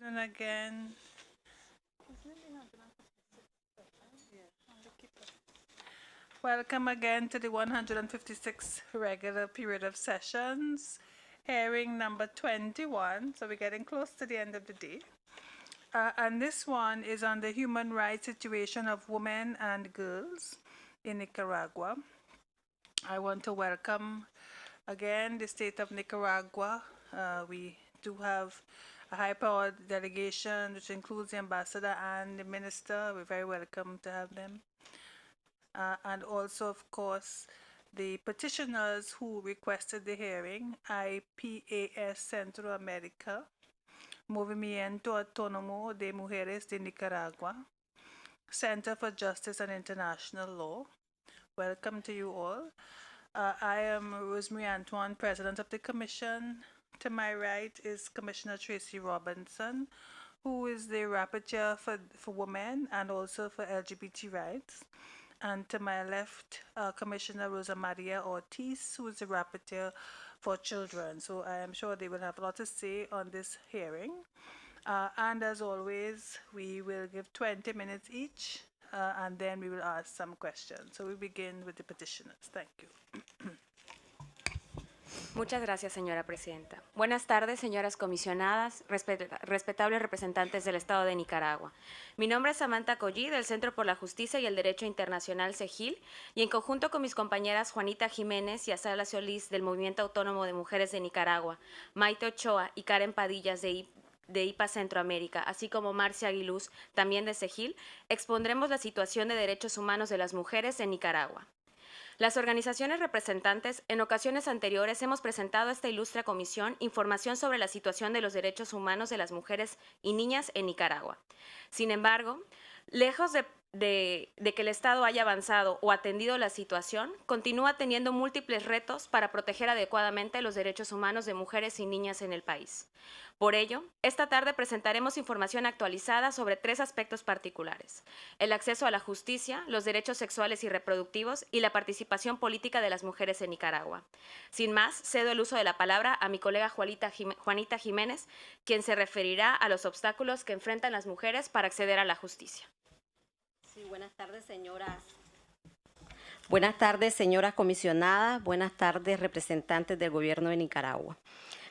And again, welcome again to the 156th regular period of sessions, hearing number 21. So we're getting close to the end of the day. And this one is on the human rights situation of women and girls in Nicaragua. I want to welcome again the state of Nicaragua. We do have a high-powered delegation, which includes the ambassador and the minister. We're very welcome to have them. And also, of course, the petitioners who requested the hearing, IPAS Centro America, Movimiento Autónomo de Mujeres de Nicaragua, Center for Justice and International Law. Welcome to you all. I am Rosemary Antoine, President of the Commission. To my right is Commissioner Tracy Robinson, who is the Rapporteur for Women and also for LGBT rights. And to my left, Commissioner Rosa Maria Ortiz, who is the Rapporteur for Children. So I am sure they will have a lot to say on this hearing. And as always, we will give 20 minutes each, and then we will ask some questions. So we begin with the petitioners. Thank you. Muchas gracias, señora presidenta. Buenas tardes, señoras comisionadas, respetables representantes del Estado de Nicaragua. Mi nombre es Samantha Collí, del Centro por la Justicia y el Derecho Internacional CEGIL, y en conjunto con mis compañeras Juanita Jiménez y Azala Solís del Movimiento Autónomo de Mujeres de Nicaragua, Maite Ochoa y Karen Padillas de IPA Centroamérica, así como Marcia Aguiluz, también de CEGIL, expondremos la situación de derechos humanos de las mujeres en Nicaragua. Las organizaciones representantes en ocasiones anteriores hemos presentado a esta ilustre comisión información sobre la situación de los derechos humanos de las mujeres y niñas en Nicaragua. Sin embargo, lejos de que el Estado haya avanzado o atendido la situación, continúa teniendo múltiples retos para proteger adecuadamente los derechos humanos de mujeres y niñas en el país. Por ello, esta tarde presentaremos información actualizada sobre 3 aspectos particulares: el acceso a la justicia, los derechos sexuales y reproductivos y la participación política de las mujeres en Nicaragua. Sin más, cedo el uso de la palabra a mi colega Juanita Jiménez, quien se referirá a los obstáculos que enfrentan las mujeres para acceder a la justicia. Sí, buenas tardes, señoras comisionadas, buenas tardes, representantes del Gobierno de Nicaragua.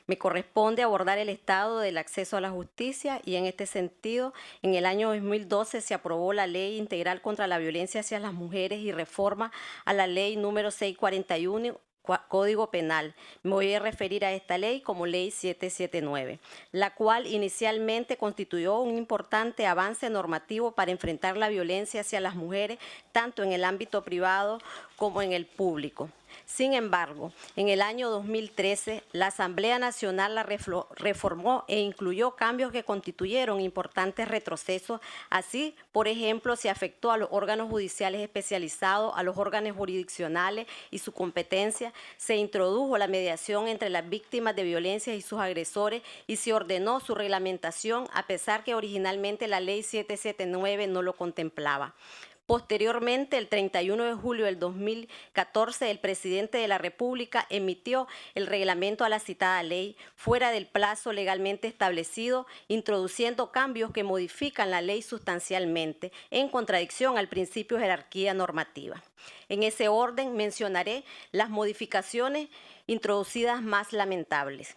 Me corresponde abordar el estado del acceso a la justicia y en este sentido, en el año 2012 se aprobó la Ley Integral contra la Violencia hacia las Mujeres y reforma a la Ley número 641, Código Penal. Me voy a referir a esta ley como Ley 779, la cual inicialmente constituyó un importante avance normativo para enfrentar la violencia hacia las mujeres, tanto en el ámbito privado como en el público. Sin embargo, en el año 2013, la Asamblea Nacional la reformó e incluyó cambios que constituyeron importantes retrocesos. Así, por ejemplo, se afectó a los órganos judiciales especializados, a los órganos jurisdiccionales y su competencia, se introdujo la mediación entre las víctimas de violencia y sus agresores y se ordenó su reglamentación, a pesar que originalmente la Ley 779 no lo contemplaba. Posteriormente, el 31 de julio del 2014, el presidente de la República emitió el reglamento a la citada ley fuera del plazo legalmente establecido, introduciendo cambios que modifican la ley sustancialmente, en contradicción al principio de jerarquía normativa. En ese orden mencionaré las modificaciones introducidas más lamentables.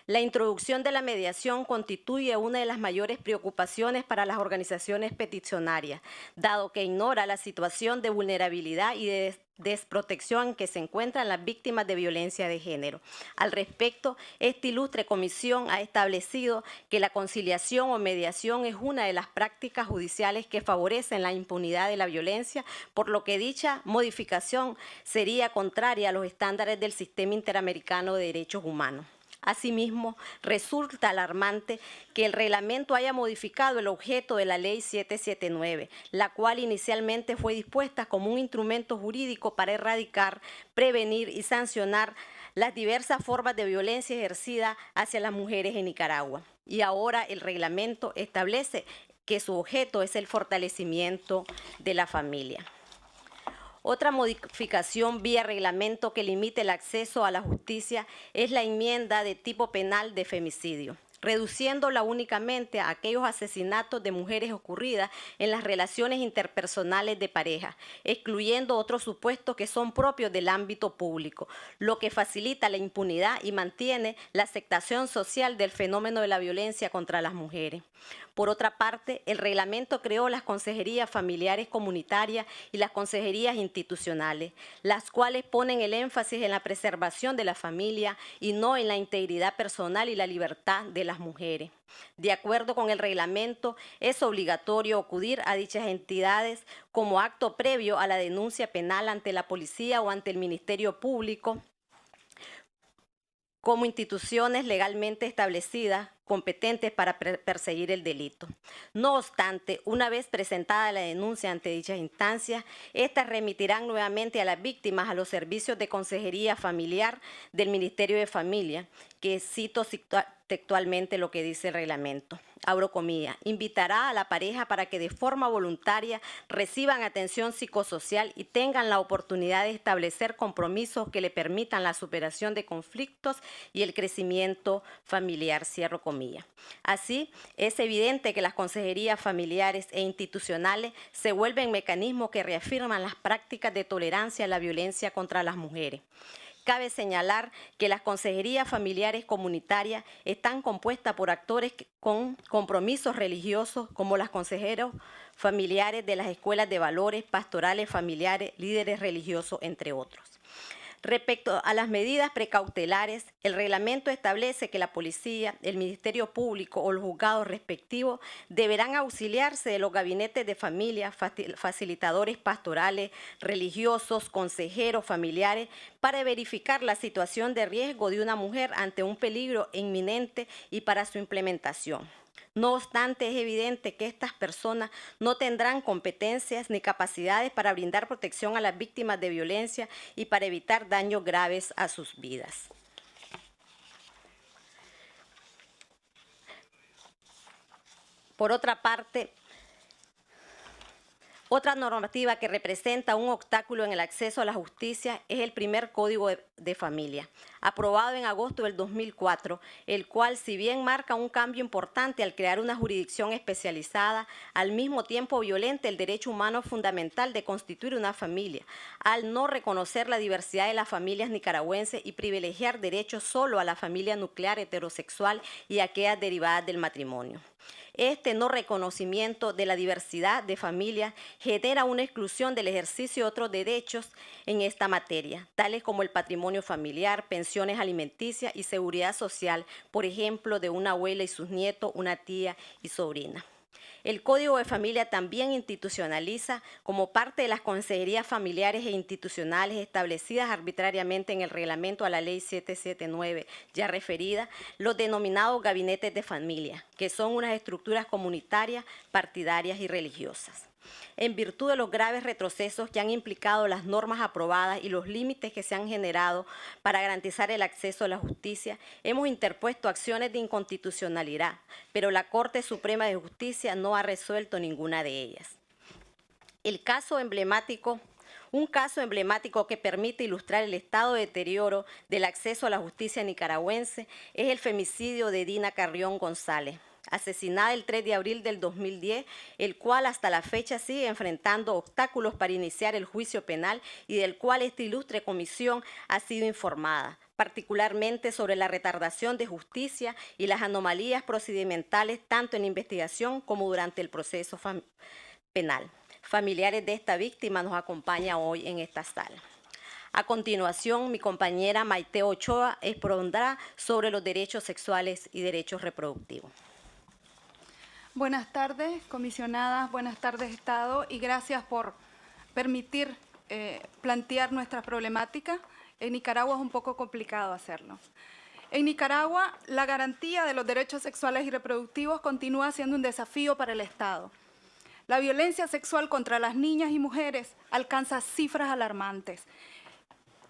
La introducción de la mediación constituye una de las mayores preocupaciones para las organizaciones peticionarias, dado que ignora la situación de vulnerabilidad y de desprotección en que se encuentran las víctimas de violencia de género. Al respecto, esta ilustre comisión ha establecido que la conciliación o mediación es una de las prácticas judiciales que favorecen la impunidad de la violencia, por lo que dicha modificación sería contraria a los estándares del Sistema Interamericano de Derechos Humanos. Asimismo, resulta alarmante que el reglamento haya modificado el objeto de la Ley 779, la cual inicialmente fue dispuesta como un instrumento jurídico para erradicar, prevenir y sancionar las diversas formas de violencia ejercida hacia las mujeres en Nicaragua. Y ahora el reglamento establece que su objeto es el fortalecimiento de la familia. Otra modificación vía reglamento que limite el acceso a la justicia es la enmienda de tipo penal de femicidio. reduciéndola únicamente a aquellos asesinatos de mujeres ocurridas en las relaciones interpersonales de pareja, excluyendo otros supuestos que son propios del ámbito público, lo que facilita la impunidad y mantiene la aceptación social del fenómeno de la violencia contra las mujeres. Por otra parte, el reglamento creó las consejerías familiares comunitarias y las consejerías institucionales, las cuales ponen el énfasis en la preservación de la familia y no en la integridad personal y la libertad de las mujeres. De acuerdo con el reglamento, es obligatorio acudir a dichas entidades como acto previo a la denuncia penal ante la policía o ante el Ministerio Público, como instituciones legalmente establecidas competentes para perseguir el delito. No obstante, una vez presentada la denuncia ante dichas instancias, estas remitirán nuevamente a las víctimas a los servicios de consejería familiar del Ministerio de Familia, que cito textualmente lo que dice el reglamento. Abro comillas, invitará a la pareja para que de forma voluntaria reciban atención psicosocial y tengan la oportunidad de establecer compromisos que le permitan la superación de conflictos y el crecimiento familiar, cierro comillas. Así, es evidente que las consejerías familiares e institucionales se vuelven mecanismos que reafirman las prácticas de tolerancia a la violencia contra las mujeres. Cabe señalar que las consejerías familiares comunitarias están compuestas por actores con compromisos religiosos como los consejeros familiares de las escuelas de valores, pastorales familiares, líderes religiosos, entre otros. Respecto a las medidas precautelares, el reglamento establece que la policía, el Ministerio Público o los juzgados respectivos deberán auxiliarse de los gabinetes de familia, facilitadores pastorales, religiosos, consejeros familiares, para verificar la situación de riesgo de una mujer ante un peligro inminente y para su implementación. No obstante, es evidente que estas personas no tendrán competencias ni capacidades para brindar protección a las víctimas de violencia y para evitar daños graves a sus vidas. Por otra parte, otra normativa que representa un obstáculo en el acceso a la justicia es el primer Código de Familia, aprobado en agosto del 2004, el cual, si bien marca un cambio importante al crear una jurisdicción especializada, al mismo tiempo violenta el derecho humano fundamental de constituir una familia, al no reconocer la diversidad de las familias nicaragüenses y privilegiar derechos solo a la familia nuclear heterosexual y a aquellas derivadas del matrimonio. Este no reconocimiento de la diversidad de familias genera una exclusión del ejercicio de otros derechos en esta materia, tales como el patrimonio familiar, pensiones alimenticias y seguridad social, por ejemplo, de una abuela y sus nietos, una tía y sobrina. El Código de Familia también institucionaliza, como parte de las consejerías familiares e institucionales establecidas arbitrariamente en el reglamento a la Ley 779 ya referida, los denominados gabinetes de familia, que son unas estructuras comunitarias, partidarias y religiosas. En virtud de los graves retrocesos que han implicado las normas aprobadas y los límites que se han generado para garantizar el acceso a la justicia, hemos interpuesto acciones de inconstitucionalidad, pero la Corte Suprema de Justicia no ha resuelto ninguna de ellas. Un caso emblemático que permite ilustrar el estado de deterioro del acceso a la justicia nicaragüense es el femicidio de Dina Carrión González, asesinada el 3 de abril del 2010, el cual hasta la fecha sigue enfrentando obstáculos para iniciar el juicio penal y del cual esta ilustre comisión ha sido informada, particularmente sobre la retardación de justicia y las anomalías procedimentales tanto en investigación como durante el proceso penal. Familiares de esta víctima nos acompañan hoy en esta sala. A continuación, mi compañera Maite Ochoa expondrá sobre los derechos sexuales y derechos reproductivos. Buenas tardes, comisionadas, buenas tardes, Estado, y gracias por permitir plantear nuestra problemática. En Nicaragua es un poco complicado hacerlo. En Nicaragua, la garantía de los derechos sexuales y reproductivos continúa siendo un desafío para el Estado. La violencia sexual contra las niñas y mujeres alcanza cifras alarmantes.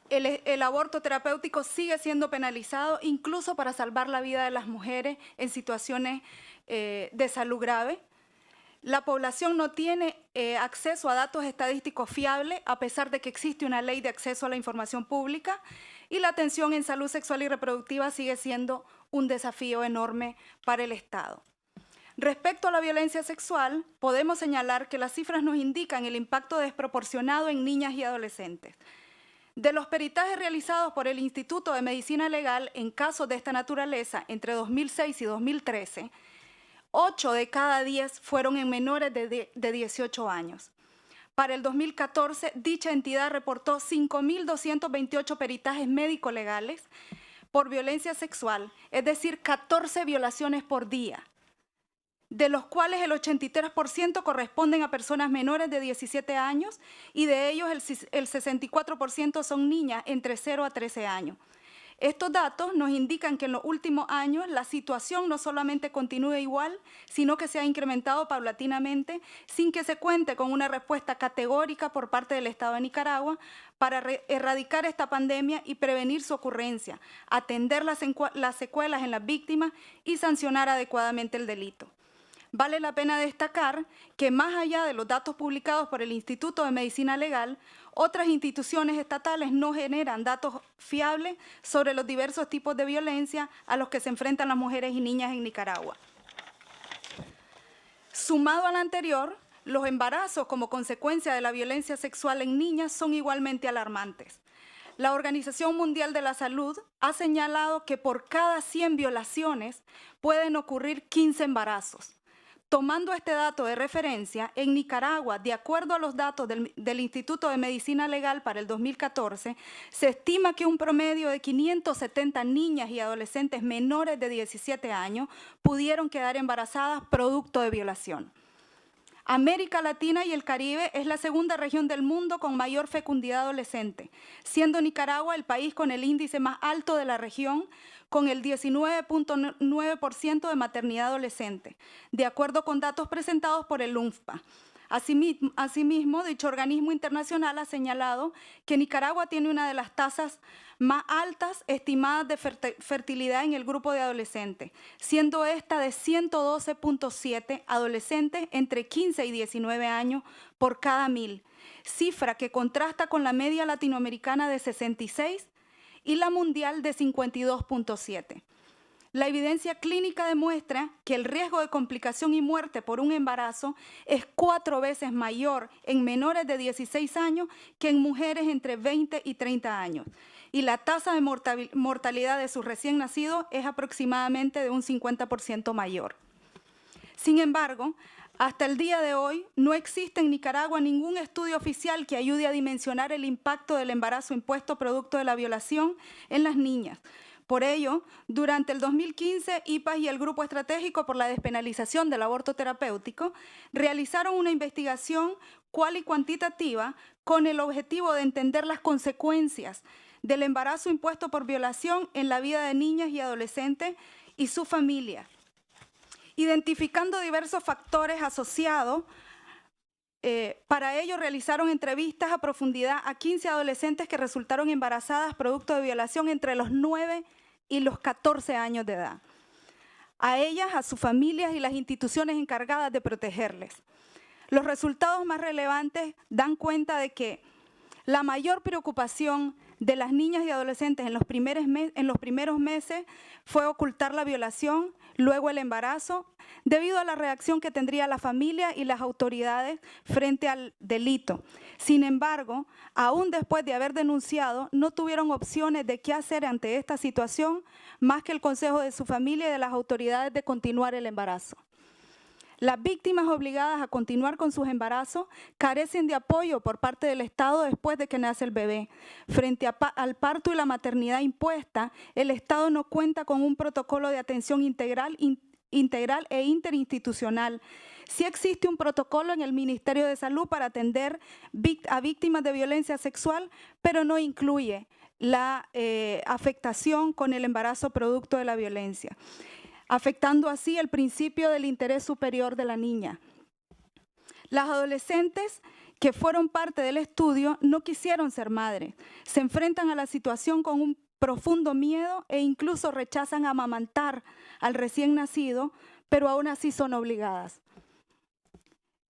El aborto terapéutico sigue siendo penalizado incluso para salvar la vida de las mujeres en situaciones de salud grave. La población no tiene acceso a datos estadísticos fiables, a pesar de que existe una ley de acceso a la información pública, y la atención en salud sexual y reproductiva sigue siendo un desafío enorme para el Estado. Respecto a la violencia sexual, podemos señalar que las cifras nos indican el impacto desproporcionado en niñas y adolescentes. De los peritajes realizados por el Instituto de Medicina Legal en casos de esta naturaleza entre 2006 y 2013, 8 de cada 10 fueron en menores de 18 años. Para el 2014, dicha entidad reportó 5.228 peritajes médico-legales por violencia sexual, es decir, 14 violaciones por día, de los cuales el 83% corresponden a personas menores de 17 años y de ellos el 64% son niñas entre 0 a 13 años. Estos datos nos indican que en los últimos años la situación no solamente continúa igual, sino que se ha incrementado paulatinamente sin que se cuente con una respuesta categórica por parte del Estado de Nicaragua para erradicar esta pandemia y prevenir su ocurrencia, atender las secuelas en las víctimas y sancionar adecuadamente el delito. Vale la pena destacar que más allá de los datos publicados por el Instituto de Medicina Legal, otras instituciones estatales no generan datos fiables sobre los diversos tipos de violencia a los que se enfrentan las mujeres y niñas en Nicaragua. Sumado al anterior, los embarazos como consecuencia de la violencia sexual en niñas son igualmente alarmantes. La Organización Mundial de la Salud ha señalado que por cada 100 violaciones pueden ocurrir 15 embarazos. Tomando este dato de referencia, en Nicaragua, de acuerdo a los datos del Instituto de Medicina Legal para el 2014, se estima que un promedio de 570 niñas y adolescentes menores de 17 años pudieron quedar embarazadas producto de violación. América Latina y el Caribe es la segunda región del mundo con mayor fecundidad adolescente, siendo Nicaragua el país con el índice más alto de la región, con el 19.9% de maternidad adolescente, de acuerdo con datos presentados por el UNFPA. Asimismo, dicho organismo internacional ha señalado que Nicaragua tiene una de las tasas más altas estimadas de fertilidad en el grupo de adolescentes, siendo esta de 112.7 adolescentes entre 15 y 19 años por cada 1.000, cifra que contrasta con la media latinoamericana de 66 y la mundial de 52.7. La evidencia clínica demuestra que el riesgo de complicación y muerte por un embarazo es 4 veces mayor en menores de 16 años que en mujeres entre 20 y 30 años. Y la tasa de mortalidad de sus recién nacidos es aproximadamente de un 50% mayor. Sin embargo, hasta el día de hoy no existe en Nicaragua ningún estudio oficial que ayude a dimensionar el impacto del embarazo impuesto producto de la violación en las niñas. Por ello, durante el 2015, IPAS y el Grupo Estratégico por la Despenalización del Aborto Terapéutico realizaron una investigación cual y cuantitativa con el objetivo de entender las consecuencias del embarazo impuesto por violación en la vida de niñas y adolescentes y su familia, identificando diversos factores asociados. Para ello realizaron entrevistas a profundidad a 15 adolescentes que resultaron embarazadas producto de violación entre los 9 y los 14 años de edad. A ellas, a sus familias y las instituciones encargadas de protegerles. Los resultados más relevantes dan cuenta de que la mayor preocupación de las niñas y adolescentes en los primeros meses fue ocultar la violación, luego el embarazo, debido a la reacción que tendría la familia y las autoridades frente al delito. Sin embargo, aún después de haber denunciado, no tuvieron opciones de qué hacer ante esta situación, más que el consejo de su familia y de las autoridades de continuar el embarazo. Las víctimas obligadas a continuar con sus embarazos carecen de apoyo por parte del Estado después de que nace el bebé. Frente al parto y la maternidad impuesta, el Estado no cuenta con un protocolo de atención integral e interinstitucional. Sí existe un protocolo en el Ministerio de Salud para atender a víctimas de violencia sexual, pero no incluye la afectación con el embarazo producto de la violencia, afectando así el principio del interés superior de la niña. Las adolescentes que fueron parte del estudio no quisieron ser madres, se enfrentan a la situación con un profundo miedo e incluso rechazan amamantar al recién nacido, pero aún así son obligadas.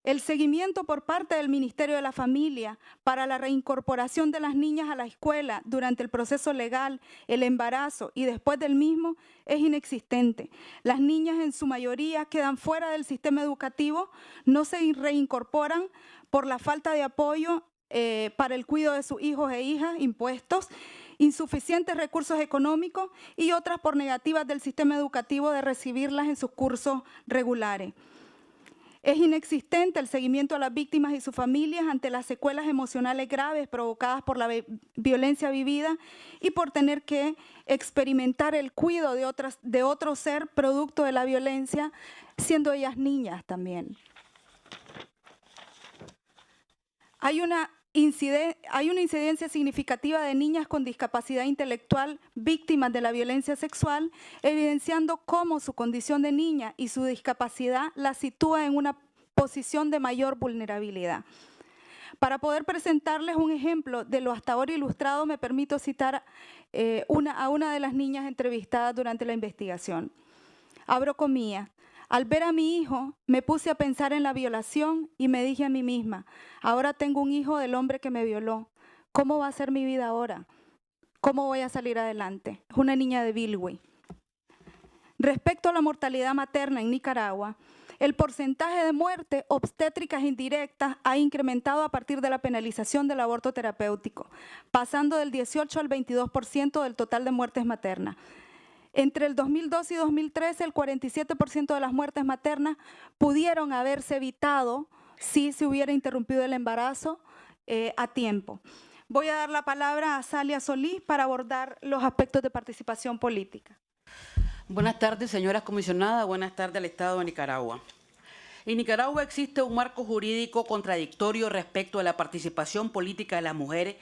El seguimiento por parte del Ministerio de la Familia para la reincorporación de las niñas a la escuela durante el proceso legal, el embarazo y después del mismo es inexistente. Las niñas en su mayoría quedan fuera del sistema educativo, no se reincorporan por la falta de apoyo para el cuidado de sus hijos e hijas impuestos, insuficientes recursos económicos y otras por negativas del sistema educativo de recibirlas en sus cursos regulares. Es inexistente el seguimiento a las víctimas y sus familias ante las secuelas emocionales graves provocadas por la violencia vivida y por tener que experimentar el cuidado de otro ser producto de la violencia, siendo ellas niñas también. Hay una incidencia significativa de niñas con discapacidad intelectual víctimas de la violencia sexual, evidenciando cómo su condición de niña y su discapacidad la sitúa en una posición de mayor vulnerabilidad. Para poder presentarles un ejemplo de lo hasta ahora ilustrado, me permito citar a una de las niñas entrevistadas durante la investigación. Abro comillas. Al ver a mi hijo, me puse a pensar en la violación y me dije a mí misma, ahora tengo un hijo del hombre que me violó. ¿Cómo va a ser mi vida ahora? ¿Cómo voy a salir adelante? Es una niña de Bilwi. Respecto a la mortalidad materna en Nicaragua, el porcentaje de muertes obstétricas indirectas ha incrementado a partir de la penalización del aborto terapéutico, pasando del 18 al 22% del total de muertes maternas. Entre el 2012 y 2013, el 47% de las muertes maternas pudieron haberse evitado si se hubiera interrumpido el embarazo a tiempo. Voy a dar la palabra a Salia Solís para abordar los aspectos de participación política. Buenas tardes, señoras comisionadas. Buenas tardes al Estado de Nicaragua. En Nicaragua existe un marco jurídico contradictorio respecto a la participación política de las mujeres,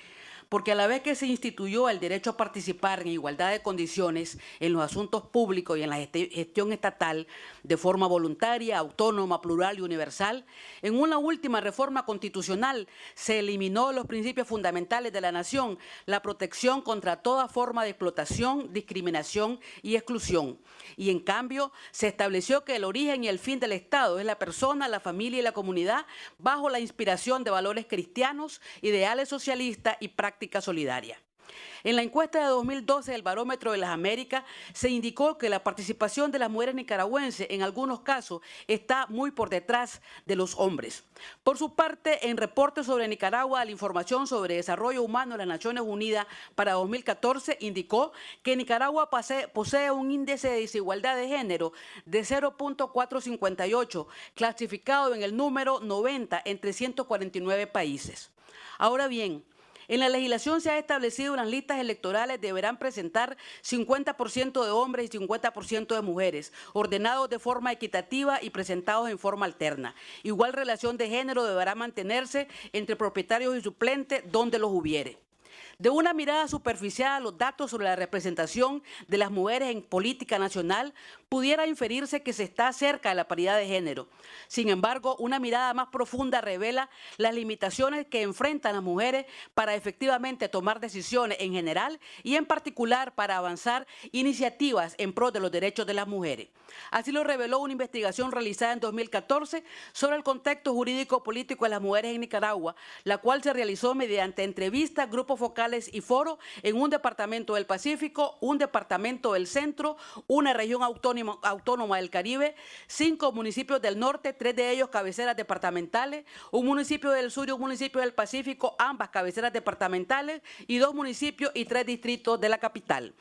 porque a la vez que se instituyó el derecho a participar en igualdad de condiciones en los asuntos públicos y en la gestión estatal de forma voluntaria, autónoma, plural y universal, en una última reforma constitucional se eliminó los principios fundamentales de la nación, la protección contra toda forma de explotación, discriminación y exclusión. Y en cambio se estableció que el origen y el fin del Estado es la persona, la familia y la comunidad bajo la inspiración de valores cristianos, ideales socialistas y prácticas solidaria. En la encuesta de 2012 del Barómetro de las Américas se indicó que la participación de las mujeres nicaragüenses en algunos casos está muy por detrás de los hombres. Por su parte, en reporte sobre Nicaragua, la información sobre desarrollo humano de las Naciones Unidas para 2014 indicó que Nicaragua posee un índice de desigualdad de género de 0.458, clasificado en el número 90 entre 149 países. Ahora bien, en la legislación se ha establecido que las listas electorales deberán presentar 50% de hombres y 50% de mujeres, ordenados de forma equitativa y presentados en forma alterna. Igual relación de género deberá mantenerse entre propietarios y suplentes donde los hubiere. De una mirada superficial a los datos sobre la representación de las mujeres en política nacional, pudiera inferirse que se está cerca de la paridad de género. Sin embargo, una mirada más profunda revela las limitaciones que enfrentan las mujeres para efectivamente tomar decisiones en general y en particular para avanzar iniciativas en pro de los derechos de las mujeres. Así lo reveló una investigación realizada en 2014 sobre el contexto jurídico-político de las mujeres en Nicaragua, la cual se realizó mediante entrevistas, grupos focales y foros en un departamento del Pacífico, un departamento del Centro, una región autónoma del Caribe, 5 municipios del norte, 3 de ellos cabeceras departamentales, un municipio del sur y un municipio del Pacífico, ambas cabeceras departamentales, y 2 municipios y 3 distritos de la capital.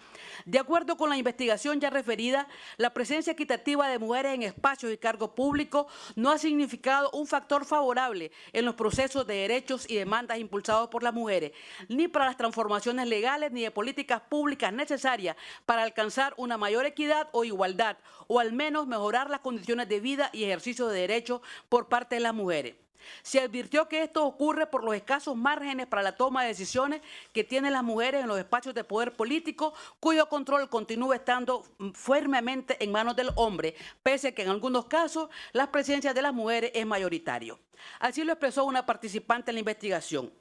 De acuerdo con la investigación ya referida, la presencia equitativa de mujeres en espacios y cargos públicos no ha significado un factor favorable en los procesos de derechos y demandas impulsados por las mujeres, ni para las transformaciones legales ni de políticas públicas necesarias para alcanzar una mayor equidad o igualdad, o al menos mejorar las condiciones de vida y ejercicio de derechos por parte de las mujeres. Se advirtió que esto ocurre por los escasos márgenes para la toma de decisiones que tienen las mujeres en los espacios de poder político, cuyo control continúa estando firmemente en manos del hombre, pese a que en algunos casos la presencia de las mujeres es mayoritario. Así lo expresó una participante en la investigación.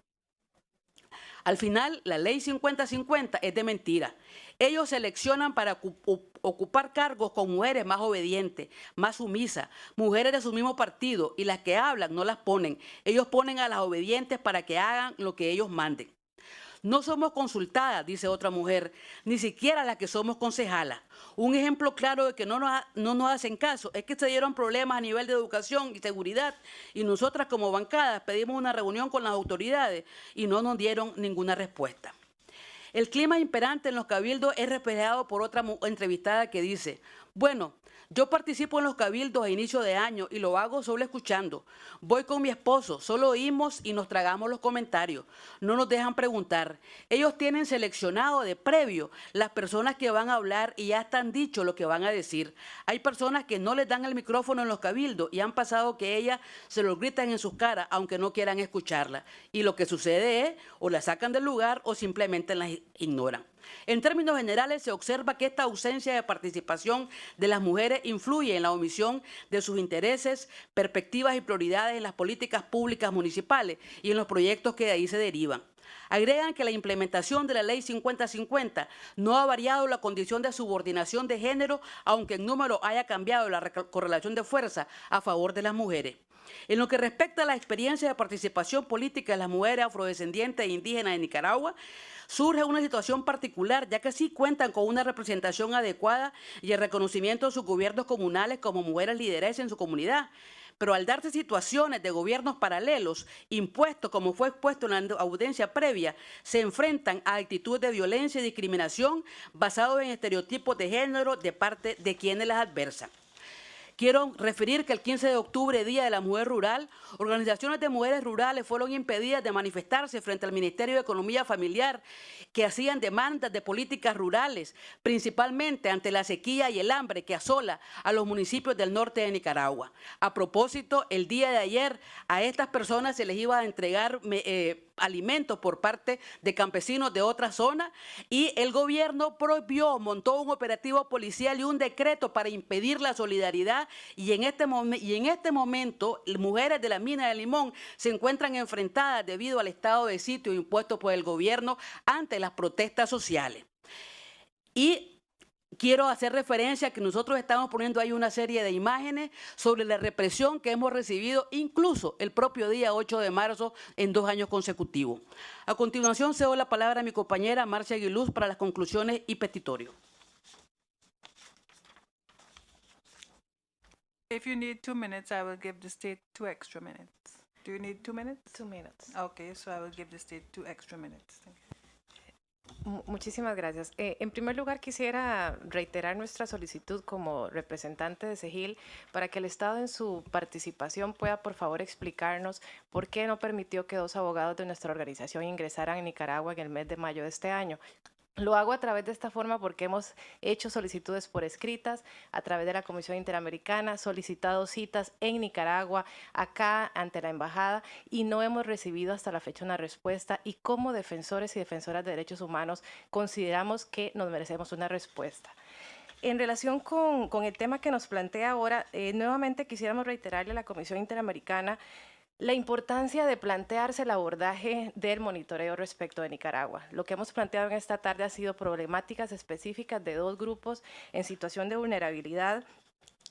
Al final, la ley 50-50 es de mentira. Ellos seleccionan para ocupar cargos con mujeres más obedientes, más sumisas, mujeres de su mismo partido, y las que hablan no las ponen. Ellos ponen a las obedientes para que hagan lo que ellos manden. No somos consultadas, dice otra mujer, ni siquiera las que somos concejalas. Un ejemplo claro de que no nos hacen caso es que se dieron problemas a nivel de educación y seguridad y nosotras como bancadas pedimos una reunión con las autoridades y no nos dieron ninguna respuesta. El clima imperante en los cabildos es reflejado por otra entrevistada que dice, bueno, yo participo en los cabildos a inicio de año y lo hago solo escuchando. Voy con mi esposo, solo oímos y nos tragamos los comentarios. No nos dejan preguntar. Ellos tienen seleccionado de previo las personas que van a hablar y ya están dicho lo que van a decir. Hay personas que no les dan el micrófono en los cabildos y han pasado que ellas se lo gritan en sus caras aunque no quieran escucharla. Y lo que sucede es o la sacan del lugar o simplemente las ignoran. En términos generales, se observa que esta ausencia de participación de las mujeres influye en la omisión de sus intereses, perspectivas y prioridades en las políticas públicas municipales y en los proyectos que de ahí se derivan. Agregan que la implementación de la ley 50-50 no ha variado la condición de subordinación de género, aunque en número haya cambiado la correlación de fuerza a favor de las mujeres. En lo que respecta a la experiencia de participación política de las mujeres afrodescendientes e indígenas de Nicaragua, surge una situación particular, ya que sí cuentan con una representación adecuada y el reconocimiento de sus gobiernos comunales como mujeres lideresas en su comunidad. Pero al darse situaciones de gobiernos paralelos, impuestos como fue expuesto en la audiencia previa, se enfrentan a actitudes de violencia y discriminación basados en estereotipos de género de parte de quienes las adversan. Quiero referir que el 15 de octubre, Día de la Mujer Rural, organizaciones de mujeres rurales fueron impedidas de manifestarse frente al Ministerio de Economía Familiar, que hacían demandas de políticas rurales, principalmente ante la sequía y el hambre que asola a los municipios del norte de Nicaragua. A propósito, el día de ayer a estas personas se les iba a entregar alimentos por parte de campesinos de otra zona y el gobierno montó un operativo policial y un decreto para impedir la solidaridad y en este momento mujeres de la mina de Limón se encuentran enfrentadas debido al estado de sitio impuesto por el gobierno ante las protestas sociales. Y quiero hacer referencia a que nosotros estamos poniendo ahí una serie de imágenes sobre la represión que hemos recibido incluso el propio día 8 de marzo en 2 años consecutivos. A continuación cedo la palabra a mi compañera Marcia Aguiluz para las conclusiones y petitorios. If you need 2 minutes, I will give the state 2 extra minutes. Do you need 2 minutes? 2 minutes. Okay, so I will give the state 2 extra minutes. Thank you. Muchísimas gracias. En primer lugar, quisiera reiterar nuestra solicitud como representante de SEGIL para que el Estado en su participación pueda, por favor, explicarnos por qué no permitió que 2 abogados de nuestra organización ingresaran en Nicaragua en el mes de mayo de este año. Lo hago a través de esta forma porque hemos hecho solicitudes por escritas a través de la Comisión Interamericana, solicitado citas en Nicaragua, acá ante la Embajada, y no hemos recibido hasta la fecha una respuesta. Y como defensores y defensoras de derechos humanos consideramos que nos merecemos una respuesta. En relación con el tema que nos plantea ahora, nuevamente quisiéramos reiterarle a la Comisión Interamericana la importancia de plantearse el abordaje del monitoreo respecto de Nicaragua. Lo que hemos planteado en esta tarde ha sido problemáticas específicas de 2 grupos en situación de vulnerabilidad.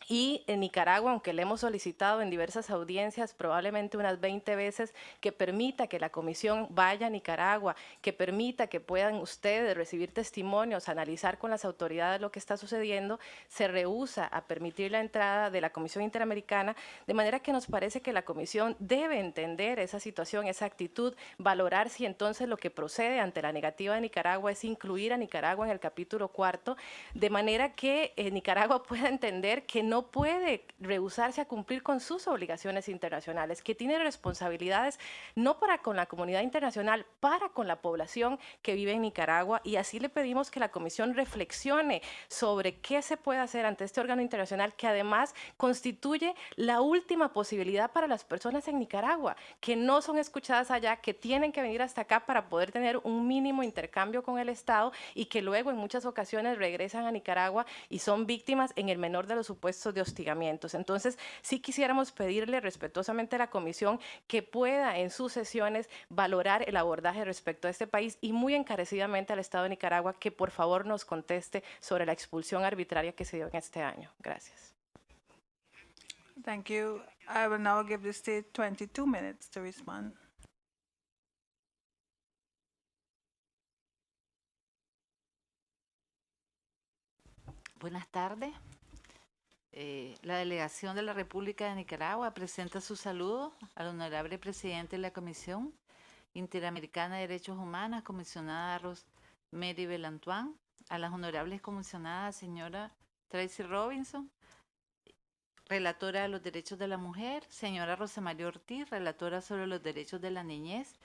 Y en Nicaragua, aunque le hemos solicitado en diversas audiencias, probablemente unas 20 veces, que permita que la comisión vaya a Nicaragua, que permita que puedan ustedes recibir testimonios, analizar con las autoridades lo que está sucediendo, se rehúsa a permitir la entrada de la Comisión Interamericana, de manera que nos parece que la comisión debe entender esa situación, esa actitud, valorar si entonces lo que procede ante la negativa de Nicaragua es incluir a Nicaragua en el capítulo 4, de manera que Nicaragua pueda entender que no puede rehusarse a cumplir con sus obligaciones internacionales, que tiene responsabilidades no para con la comunidad internacional, para con la población que vive en Nicaragua, y así le pedimos que la comisión reflexione sobre qué se puede hacer ante este órgano internacional que además constituye la última posibilidad para las personas en Nicaragua, que no son escuchadas allá, que tienen que venir hasta acá para poder tener un mínimo intercambio con el Estado y que luego en muchas ocasiones regresan a Nicaragua y son víctimas en el menor de los supuestos casos de hostigamientos. Entonces, sí quisiéramos pedirle respetuosamente a la Comisión que pueda en sus sesiones valorar el abordaje respecto a este país y muy encarecidamente al Estado de Nicaragua que por favor nos conteste sobre la expulsión arbitraria que se dio en este año. Gracias. Thank you. I will now give the state 22 minutes to respond. Buenas tardes. La delegación de la República de Nicaragua presenta su saludo al honorable presidente de la Comisión Interamericana de Derechos Humanos, comisionada Rosemary Belantuán, a las honorables comisionadas señora Tracy Robinson, relatora de los derechos de la mujer, señora Rosa María Ortiz, relatora sobre los derechos de la niñez,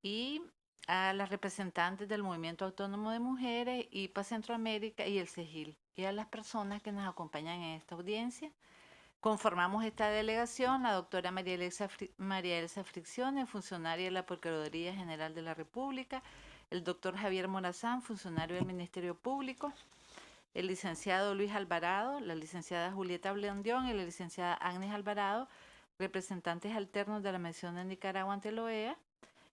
y a las representantes del Movimiento Autónomo de Mujeres, IPA Centroamérica y el CEGIL, y a las personas que nos acompañan en esta audiencia. Conformamos esta delegación la doctora María Elsa Fricciones, funcionaria de la Procuraduría General de la República, el doctor Javier Morazán, funcionario del Ministerio Público, el licenciado Luis Alvarado, la licenciada Julieta Blandión y la licenciada Agnes Alvarado, representantes alternos de la Misión de Nicaragua ante la OEA,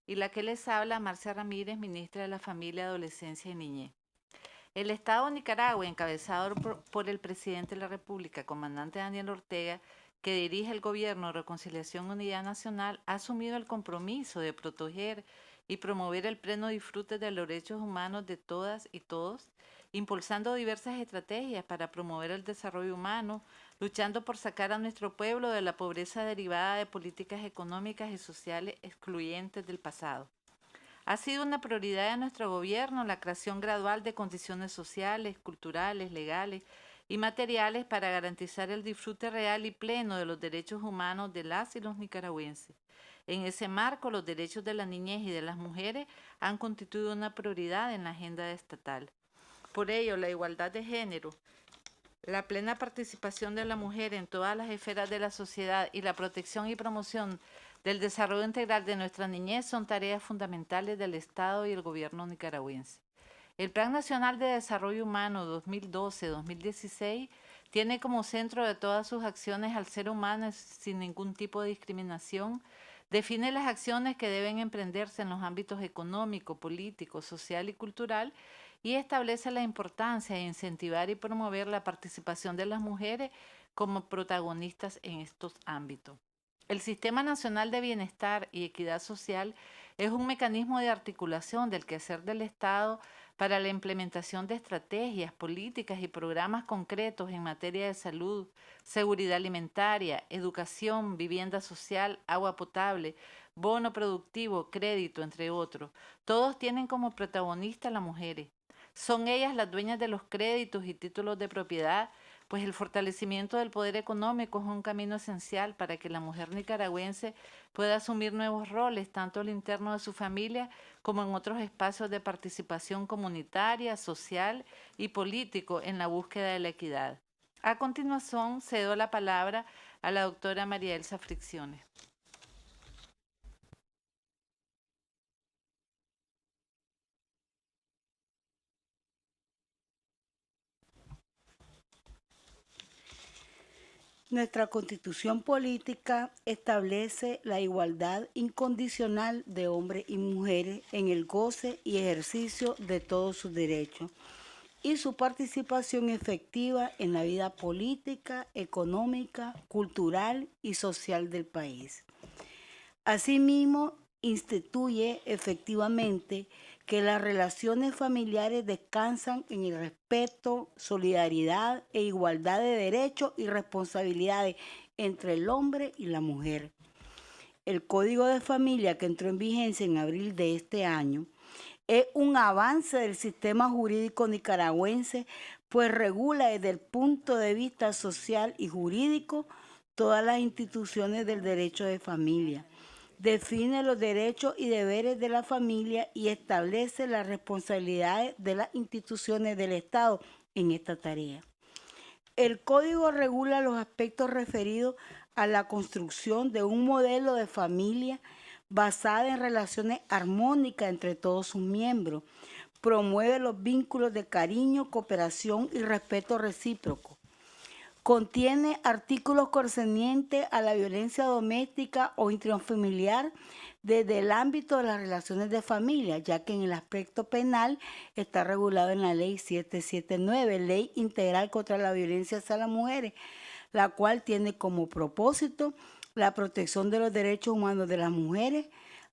y la que les habla, Marcia Ramírez, ministra de la Familia, Adolescencia y Niñez. El Estado de Nicaragua, encabezado por el presidente de la República, comandante Daniel Ortega, que dirige el Gobierno de Reconciliación y Unidad Nacional, ha asumido el compromiso de proteger y promover el pleno disfrute de los derechos humanos de todas y todos, impulsando diversas estrategias para promover el desarrollo humano, luchando por sacar a nuestro pueblo de la pobreza derivada de políticas económicas y sociales excluyentes del pasado. Ha sido una prioridad de nuestro gobierno la creación gradual de condiciones sociales, culturales, legales y materiales para garantizar el disfrute real y pleno de los derechos humanos de las y los nicaragüenses. En ese marco, los derechos de la niñez y de las mujeres han constituido una prioridad en la agenda estatal. Por ello, la igualdad de género, la plena participación de la mujer en todas las esferas de la sociedad y la protección y promoción del desarrollo integral de nuestra niñez son tareas fundamentales del Estado y el gobierno nicaragüense. El Plan Nacional de Desarrollo Humano 2012-2016 tiene como centro de todas sus acciones al ser humano sin ningún tipo de discriminación, define las acciones que deben emprenderse en los ámbitos económico, político, social y cultural y establece la importancia de incentivar y promover la participación de las mujeres como protagonistas en estos ámbitos. El Sistema Nacional de Bienestar y Equidad Social es un mecanismo de articulación del quehacer del Estado para la implementación de estrategias, políticas y programas concretos en materia de salud, seguridad alimentaria, educación, vivienda social, agua potable, bono productivo, crédito, entre otros. Todos tienen como protagonistas las mujeres. Son ellas las dueñas de los créditos y títulos de propiedad, pues el fortalecimiento del poder económico es un camino esencial para que la mujer nicaragüense pueda asumir nuevos roles, tanto al interno de su familia como en otros espacios de participación comunitaria, social y político en la búsqueda de la equidad. A continuación, cedo la palabra a la doctora María Elsa Fricciones. Nuestra Constitución política establece la igualdad incondicional de hombres y mujeres en el goce y ejercicio de todos sus derechos y su participación efectiva en la vida política, económica, cultural y social del país. Asimismo, instituye efectivamente que las relaciones familiares descansan en el respeto, solidaridad e igualdad de derechos y responsabilidades entre el hombre y la mujer. El Código de Familia, que entró en vigencia en abril de este año, es un avance del sistema jurídico nicaragüense, pues regula desde el punto de vista social y jurídico todas las instituciones del derecho de familia. Define los derechos y deberes de la familia y establece las responsabilidades de las instituciones del Estado en esta tarea. El Código regula los aspectos referidos a la construcción de un modelo de familia basada en relaciones armónicas entre todos sus miembros. Promueve los vínculos de cariño, cooperación y respeto recíproco. Contiene artículos concernientes a la violencia doméstica o intrafamiliar desde el ámbito de las relaciones de familia, ya que en el aspecto penal está regulado en la Ley 779, Ley Integral contra la Violencia hacia las Mujeres, la cual tiene como propósito la protección de los derechos humanos de las mujeres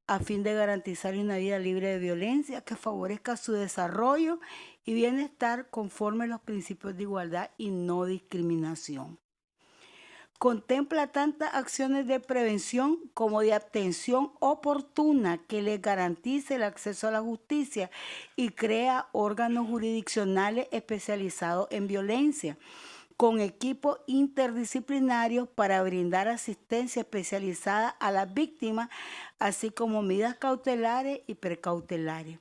a fin de garantizar una vida libre de violencia que favorezca su desarrollo y bienestar conforme a los principios de igualdad y no discriminación. Contempla tantas acciones de prevención como de atención oportuna que les garantice el acceso a la justicia y crea órganos jurisdiccionales especializados en violencia, con equipos interdisciplinarios para brindar asistencia especializada a las víctimas, así como medidas cautelares y precautelares.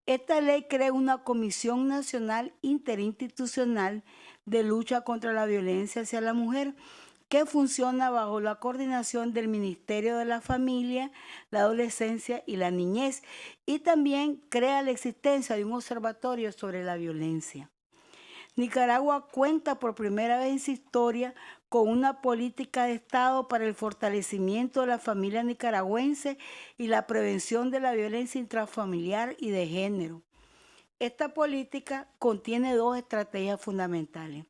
Esta ley crea una Comisión Nacional Interinstitucional de Lucha contra la Violencia hacia la Mujer, que funciona bajo la coordinación del Ministerio de la Familia, la Adolescencia y la Niñez, y también crea la existencia de un observatorio sobre la violencia. Nicaragua cuenta por primera vez en su historia con una política de Estado para el fortalecimiento de la familia nicaragüense y la prevención de la violencia intrafamiliar y de género. Esta política contiene dos estrategias fundamentales.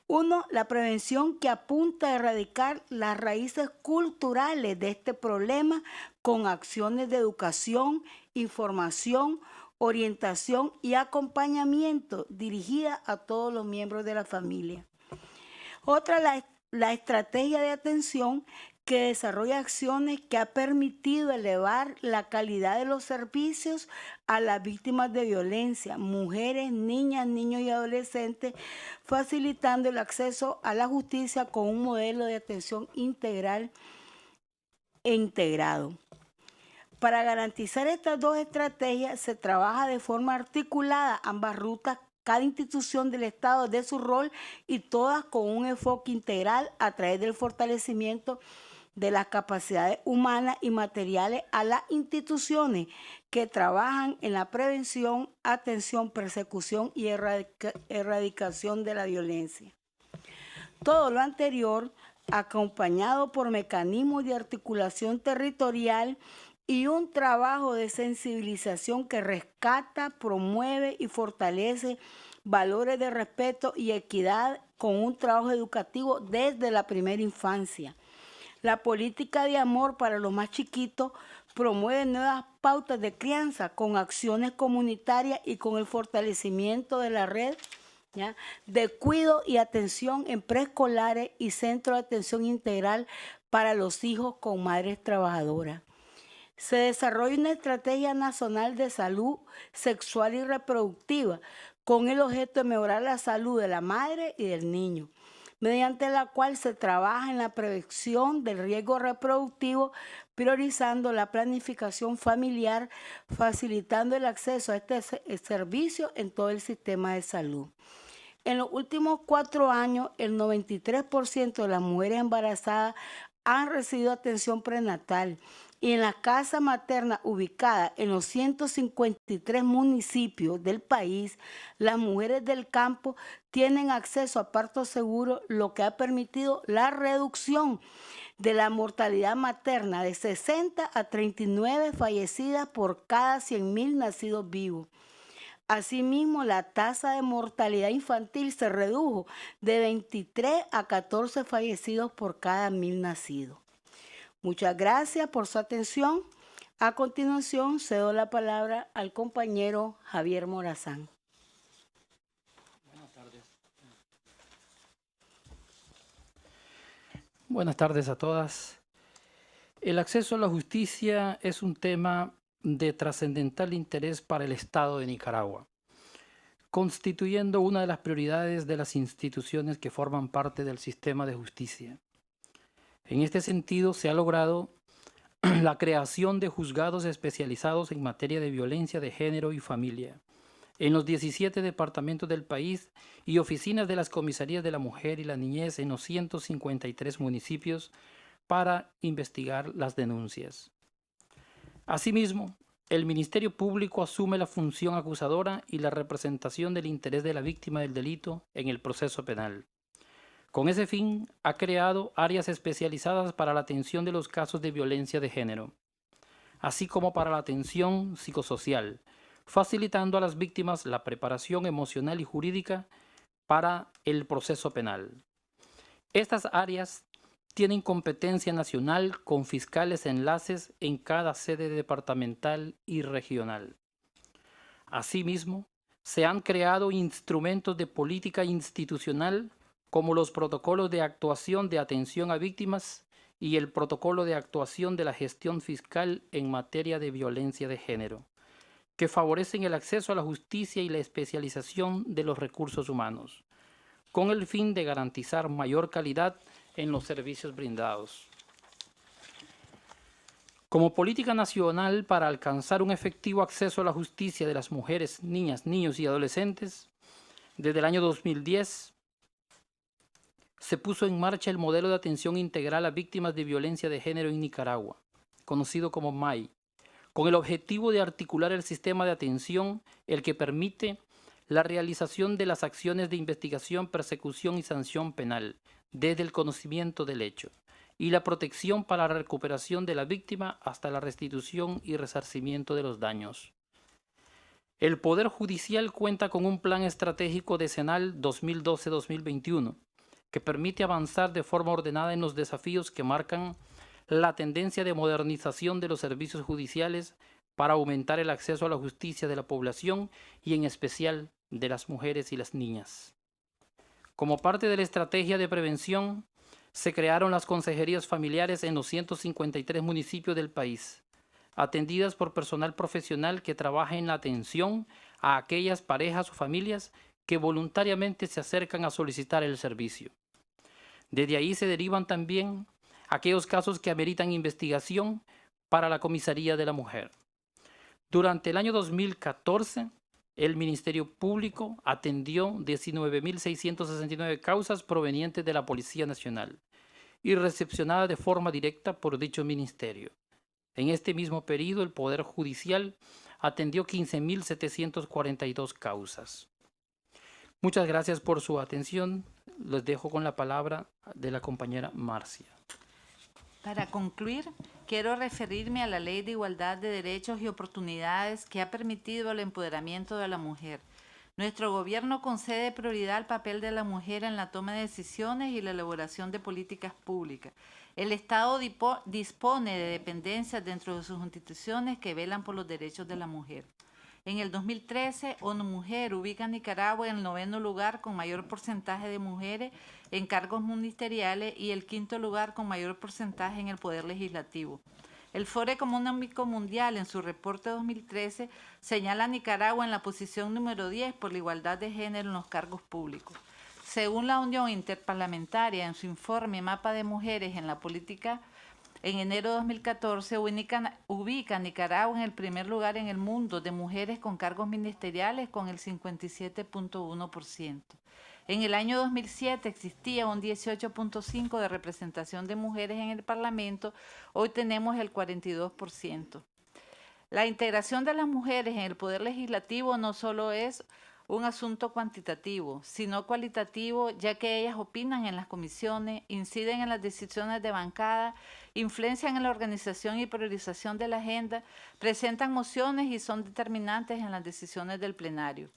Uno, la prevención, que apunta a erradicar las raíces culturales de este problema con acciones de educación, información, orientación y acompañamiento dirigida a todos los miembros de la familia. Otra, la estrategia de atención, que desarrolla acciones que ha permitido elevar la calidad de los servicios a las víctimas de violencia, mujeres, niñas, niños y adolescentes, facilitando el acceso a la justicia con un modelo de atención integral e integrado. Para garantizar estas dos estrategias se trabaja de forma articulada ambas rutas, cada institución del Estado de su rol y todas con un enfoque integral a través del fortalecimiento de las capacidades humanas y materiales a las instituciones que trabajan en la prevención, atención, persecución y erradicación de la violencia. Todo lo anterior acompañado por mecanismos de articulación territorial y un trabajo de sensibilización que rescata, promueve y fortalece valores de respeto y equidad con un trabajo educativo desde la primera infancia. La política de amor para los más chiquitos promueve nuevas pautas de crianza con acciones comunitarias y con el fortalecimiento de la red de cuidado y atención en preescolares y centros de atención integral para los hijos con madres trabajadoras. Se desarrolla una estrategia nacional de salud sexual y reproductiva con el objeto de mejorar la salud de la madre y del niño, mediante la cual se trabaja en la prevención del riesgo reproductivo, priorizando la planificación familiar, facilitando el acceso a este servicio en todo el sistema de salud. En los últimos 4 años, el 93% de las mujeres embarazadas han recibido atención prenatal y en las casas maternas ubicadas en los 153 municipios del país, las mujeres del campo tienen acceso a parto seguro, lo que ha permitido la reducción de la mortalidad materna de 60 a 39 fallecidas por cada 100.000 nacidos vivos. Asimismo, la tasa de mortalidad infantil se redujo de 23 a 14 fallecidos por cada 1.000 nacidos. Muchas gracias por su atención. A continuación, cedo la palabra al compañero Javier Morazán. Buenas tardes a todas. El acceso a la justicia es un tema de trascendental interés para el Estado de Nicaragua, constituyendo una de las prioridades de las instituciones que forman parte del sistema de justicia. En este sentido, se ha logrado la creación de juzgados especializados en materia de violencia de género y familia en los 17 departamentos del país y oficinas de las comisarías de la mujer y la niñez en los 153 municipios para investigar las denuncias. Asimismo, el Ministerio Público asume la función acusadora y la representación del interés de la víctima del delito en el proceso penal. Con ese fin, ha creado áreas especializadas para la atención de los casos de violencia de género, así como para la atención psicosocial, facilitando a las víctimas la preparación emocional y jurídica para el proceso penal. Estas áreas tienen competencia nacional con fiscales enlaces en cada sede departamental y regional. Asimismo, se han creado instrumentos de política institucional como los protocolos de actuación de atención a víctimas y el protocolo de actuación de la gestión fiscal en materia de violencia de género, que favorecen el acceso a la justicia y la especialización de los recursos humanos, con el fin de garantizar mayor calidad en los servicios brindados. Como política nacional para alcanzar un efectivo acceso a la justicia de las mujeres, niñas, niños y adolescentes, desde el año 2010 se puso en marcha el modelo de atención integral a víctimas de violencia de género en Nicaragua, conocido como MAI, con el objetivo de articular el sistema de atención, el que permite la realización de las acciones de investigación, persecución y sanción penal, desde el conocimiento del hecho, y la protección para la recuperación de la víctima hasta la restitución y resarcimiento de los daños. El Poder Judicial cuenta con un plan estratégico decenal 2012-2021, que permite avanzar de forma ordenada en los desafíos que marcan la tendencia de modernización de los servicios judiciales para aumentar el acceso a la justicia de la población y en especial de las mujeres y las niñas. Como parte de la estrategia de prevención, se crearon las consejerías familiares en los 153 municipios del país, atendidas por personal profesional que trabaja en la atención a aquellas parejas o familias que voluntariamente se acercan a solicitar el servicio. Desde ahí se derivan también aquellos casos que ameritan investigación para la Comisaría de la Mujer. Durante el año 2014, el Ministerio Público atendió 19.669 causas provenientes de la Policía Nacional y recepcionadas de forma directa por dicho ministerio. En este mismo periodo, el Poder Judicial atendió 15.742 causas. Muchas gracias por su atención. Les dejo con la palabra de la compañera Marcia. Para concluir, quiero referirme a la Ley de Igualdad de Derechos y Oportunidades que ha permitido el empoderamiento de la mujer. Nuestro gobierno concede prioridad al papel de la mujer en la toma de decisiones y la elaboración de políticas públicas. El Estado dispone de dependencias dentro de sus instituciones que velan por los derechos de la mujer. En el 2013, ONU Mujer ubica a Nicaragua en el 9º lugar con mayor porcentaje de mujeres en cargos ministeriales y el 5º lugar con mayor porcentaje en el Poder Legislativo. El Foro Económico Mundial, en su reporte 2013, señala a Nicaragua en la posición número 10 por la igualdad de género en los cargos públicos. Según la Unión Interparlamentaria, en su informe Mapa de Mujeres en la Política, en enero de 2014 ubica a Nicaragua en el primer lugar en el mundo de mujeres con cargos ministeriales con el 57.1%. En el año 2007 existía un 18.5% de representación de mujeres en el Parlamento, hoy tenemos el 42%. La integración de las mujeres en el Poder Legislativo no solo es un asunto cuantitativo, sino cualitativo, ya que ellas opinan en las comisiones, inciden en las decisiones de bancada, influencian en la organización y priorización de la agenda, presentan mociones y son determinantes en las decisiones del plenario.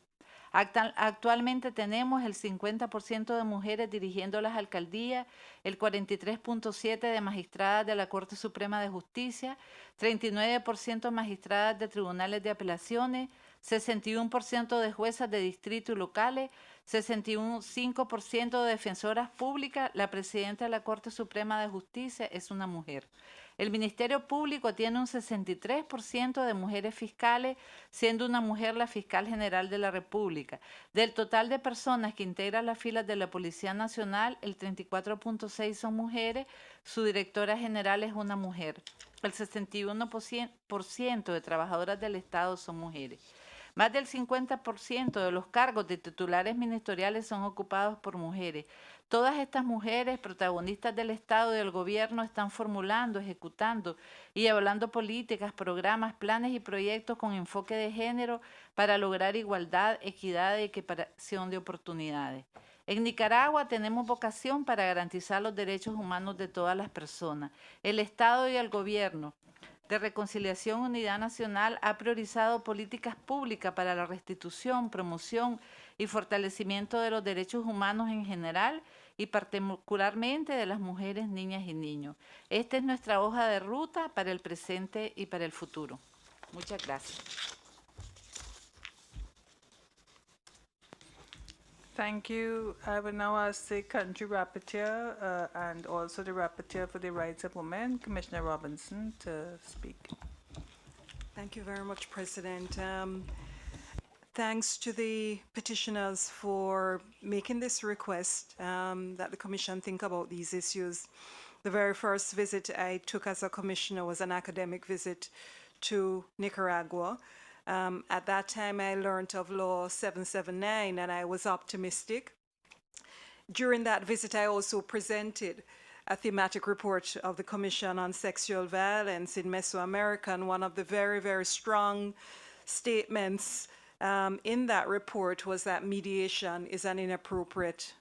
Actualmente tenemos el 50% de mujeres dirigiendo las alcaldías, el 43.7% de magistradas de la Corte Suprema de Justicia, 39% magistradas de tribunales de apelaciones, 61% de juezas de distrito y locales, 61,5% de defensoras públicas. La presidenta de la Corte Suprema de Justicia es una mujer. El Ministerio Público tiene un 63% de mujeres fiscales, siendo una mujer la fiscal general de la República. Del total de personas que integran las filas de la Policía Nacional, el 34.6% son mujeres, su directora general es una mujer. El 61% de trabajadoras del Estado son mujeres. Más del 50% de los cargos de titulares ministeriales son ocupados por mujeres. Todas estas mujeres, protagonistas del Estado y del Gobierno, están formulando, ejecutando y evaluando políticas, programas, planes y proyectos con enfoque de género para lograr igualdad, equidad y equiparación de oportunidades. En Nicaragua tenemos vocación para garantizar los derechos humanos de todas las personas. El Estado y el Gobierno de Reconciliación y Unidad Nacional ha priorizado políticas públicas para la restitución, promoción y fortalecimiento de los derechos humanos en general y particularmente de las mujeres, niñas y niños. Esta es nuestra hoja de ruta para el presente y para el futuro. Muchas gracias. Thank you. I will now ask the country rapporteur and also the rapporteur for the rights of women, Commissioner Robinson, to speak. Thank you very much, President. Thanks to the petitioners for making this request that the Commission think about these issues. The very first visit I took as a commissioner was an academic visit to Nicaragua. At that time, I learned of Law 779, and I was optimistic. During that visit, I also presented a thematic report of the Commission on Sexual Violence in Mesoamerica, and one of the very, very strong statements in that report was that mediation is an inappropriate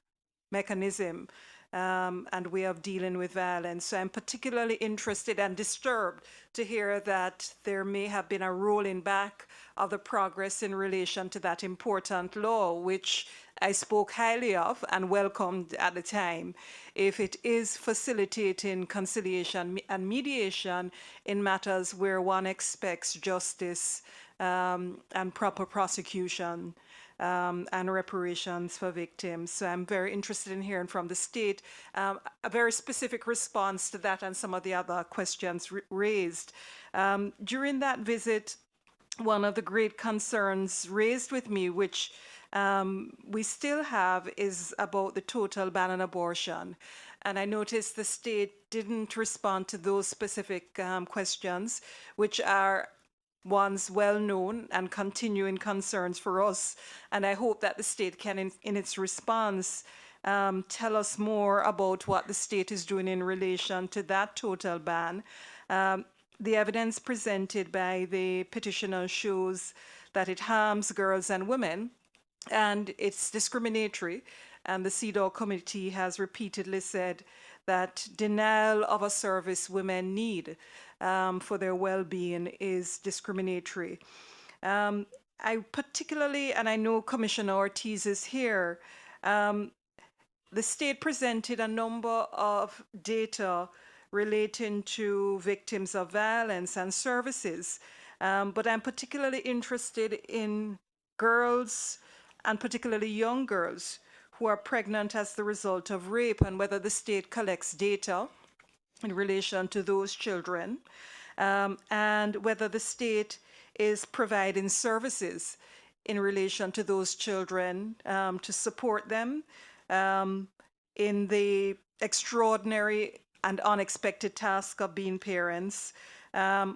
mechanism and way of dealing with violence. So I'm particularly interested and disturbed to hear that there may have been a rolling back of the progress in relation to that important law, which I spoke highly of and welcomed at the time, if it is facilitating conciliation and mediation in matters where one expects justice and proper prosecution and reparations for victims. So I'm very interested in hearing from the state a very specific response to that and some of the other questions raised. During that visit, one of the great concerns raised with me, which we still have, is about the total ban on abortion. And I noticed the state didn't respond to those specific questions, which are ones well known and continuing concerns for us. And I hope that the state can, in its response, tell us more about what the state is doing in relation to that total ban. The evidence presented by the petitioner shows that it harms girls and women, and it's discriminatory. And the CEDAW committee has repeatedly said that denial of a service women need for their well-being is discriminatory. I particularly, and I know Commissioner Ortiz is here, the state presented a number of data relating to victims of violence and services, but I'm particularly interested in girls, and particularly young girls, who are pregnant as the result of rape, and whether the state collects data in relation to those children, and whether the state is providing services in relation to those children to support them in the extraordinary and unexpected task of being parents,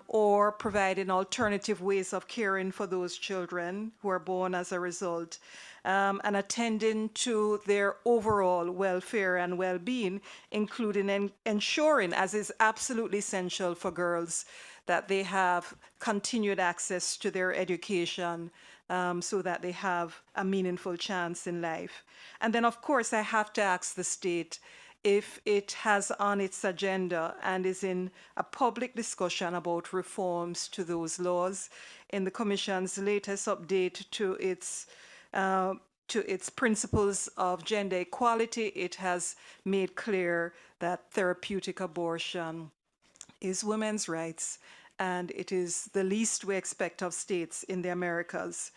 or providing alternative ways of caring for those children who are born as a result, and attending to their overall welfare and well-being, including ensuring, as is absolutely essential for girls, that they have continued access to their education so that they have a meaningful chance in life. And then, of course, I have to ask the state if it has on its agenda and is in a public discussion about reforms to those laws. In the Commission's latest update to its principles of gender equality, it has made clear that therapeutic abortion is women's rights, and it is the least we expect of states in the Americas.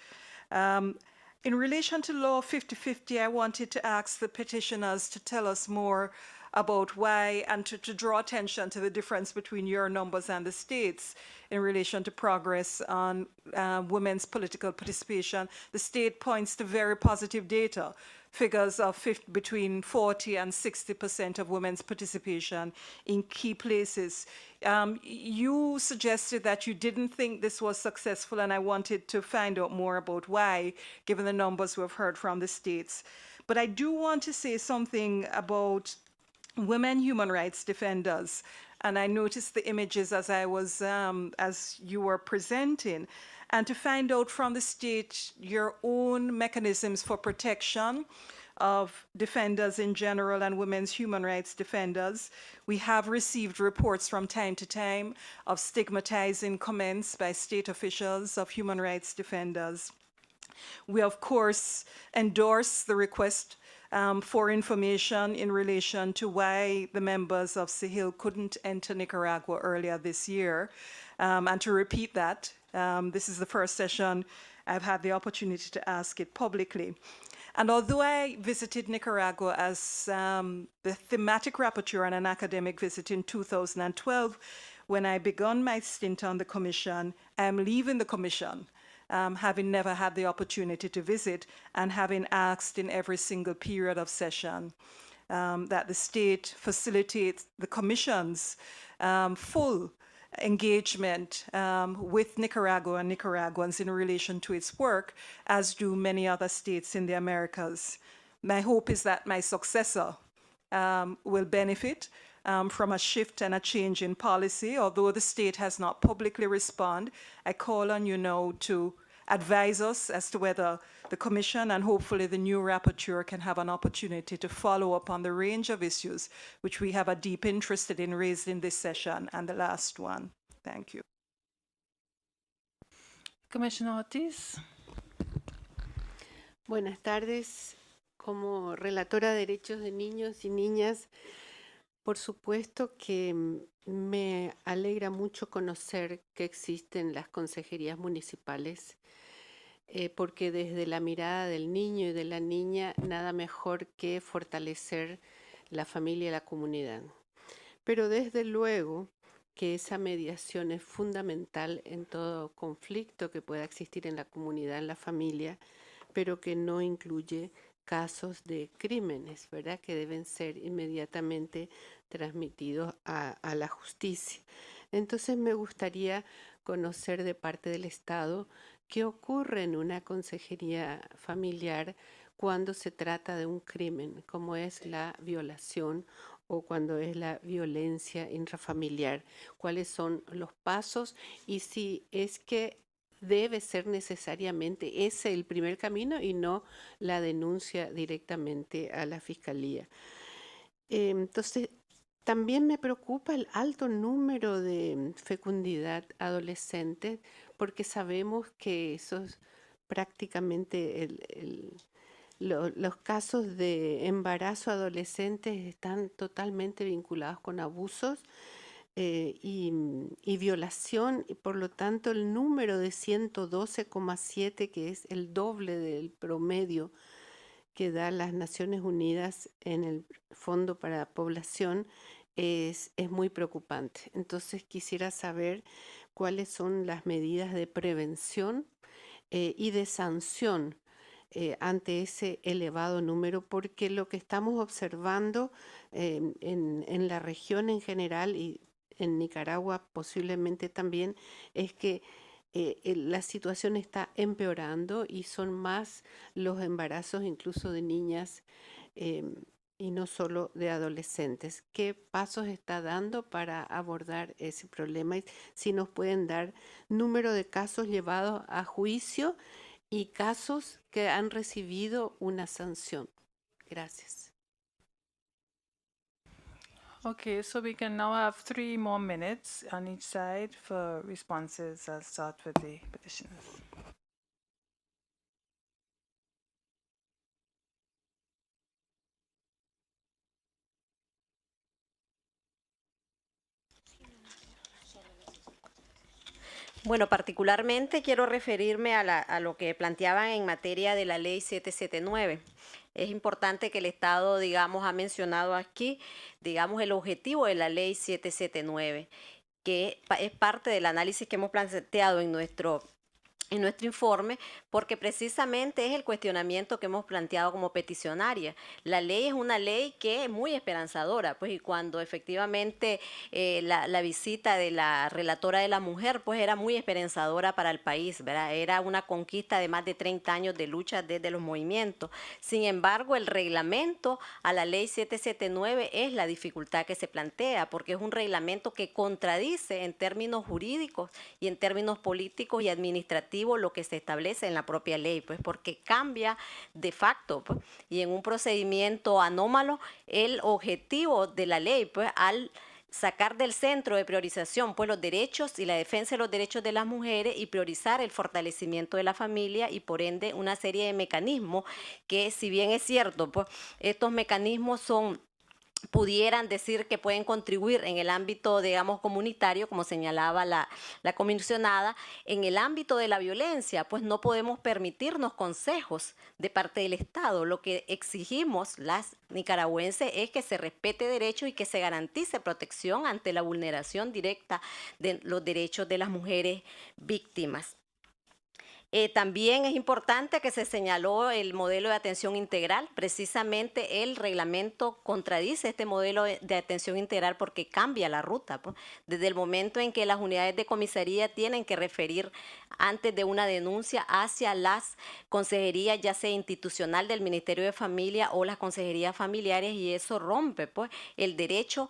In relation to Law 5050, I wanted to ask the petitioners to tell us more about why, and to draw attention to the difference between your numbers and the states in relation to progress on women's political participation. The state points to very positive data, figures of between 40 and 60% of women's participation in key places. You suggested that you didn't think this was successful, and I wanted to find out more about why, given the numbers we've heard from the states. But I do want to say something about women human rights defenders. And I noticed the images as I was, as you were presenting, and to find out from the state your own mechanisms for protection of defenders in general and women's human rights defenders. We have received reports from time to time of stigmatizing comments by state officials of human rights defenders. We, of course, endorse the request for information in relation to why the members of SEHIL couldn't enter Nicaragua earlier this year. And to repeat that, this is the first session I've had the opportunity to ask it publicly. And although I visited Nicaragua as the thematic rapporteur on an academic visit in 2012, when I began my stint on the Commission, I'm leaving the Commission, having never had the opportunity to visit and having asked in every single period of session that the state facilitates the Commission's full engagement with Nicaragua and Nicaraguans in relation to its work, as do many other states in the Americas. My hope is that my successor will benefit from a shift and a change in policy. Although the state has not publicly responded, I call on you now to advise us as to whether the Commission and hopefully the new rapporteur can have an opportunity to follow up on the range of issues which we have a deep interest in raised in this session and the last one. Thank you. Commissioner Ortiz. Buenas tardes. Como relatora de derechos de niños y niñas, por supuesto que me alegra mucho conocer que existen las consejerías municipales, porque desde la mirada del niño y de la niña, nada mejor que fortalecer la familia y la comunidad. Pero desde luego que esa mediación es fundamental en todo conflicto que pueda existir en la comunidad, en la familia, pero que no incluye casos de crímenes, ¿verdad?, que deben ser inmediatamente transmitidos a la justicia. Entonces me gustaría conocer de parte del Estado qué ocurre en una consejería familiar cuando se trata de un crimen, como es la violación o cuando es la violencia intrafamiliar. ¿Cuáles son los pasos y si es que debe ser necesariamente ese el primer camino y no la denuncia directamente a la Fiscalía? Entonces, también me preocupa el alto número de fecundidad adolescente, porque sabemos que esos prácticamente los casos de embarazo adolescentes están totalmente vinculados con abusos y violación, y por lo tanto el número de 112,7, que es el doble del promedio que da las Naciones Unidas en el Fondo para la Población, es muy preocupante. Entonces quisiera saber cuáles son las medidas de prevención y de sanción ante ese elevado número, porque lo que estamos observando en la región en general y en Nicaragua posiblemente también es que la situación está empeorando y son más los embarazos incluso de niñas y no solo de adolescentes. ¿Qué pasos está dando para abordar ese problema? Y si nos pueden dar número de casos llevados a juicio y casos que han recibido una sanción. Gracias. Okay, so we can now have 3 more minutes on each side for responses. I'll start with the petitioners. Bueno, particularmente quiero referirme a lo que planteaban en materia de la ley 779. Es importante que el Estado, digamos, ha mencionado aquí, digamos, el objetivo de la ley 779, que es parte del análisis que hemos planteado en nuestro informe, porque precisamente es el cuestionamiento que hemos planteado como peticionaria. La ley es una ley que es muy esperanzadora, pues, y cuando efectivamente la visita de la relatora de la mujer, pues, era muy esperanzadora para el país, ¿verdad? Era una conquista de más de 30 años de lucha desde los movimientos. Sin embargo, el reglamento a la ley 779 es la dificultad que se plantea, porque es un reglamento que contradice en términos jurídicos y en términos políticos y administrativos retroactivo lo que se establece en la propia ley, pues porque cambia de facto, pues, y en un procedimiento anómalo el objetivo de la ley, pues al sacar del centro de priorización pues los derechos y la defensa de los derechos de las mujeres y priorizar el fortalecimiento de la familia y por ende una serie de mecanismos que, si bien es cierto, pues estos mecanismos pudieran decir que pueden contribuir en el ámbito, digamos, comunitario, como señalaba la comisionada, en el ámbito de la violencia, pues no podemos permitirnos consejos de parte del Estado. Lo que exigimos las nicaragüenses es que se respete derecho y que se garantice protección ante la vulneración directa de los derechos de las mujeres víctimas. También es importante que se señaló el modelo de atención integral. Precisamente el reglamento contradice este modelo de atención integral porque cambia la ruta, pues, desde el momento en que las unidades de comisaría tienen que referir antes de una denuncia hacia las consejerías, ya sea institucional del Ministerio de Familia o las consejerías familiares, y eso rompe pues el derecho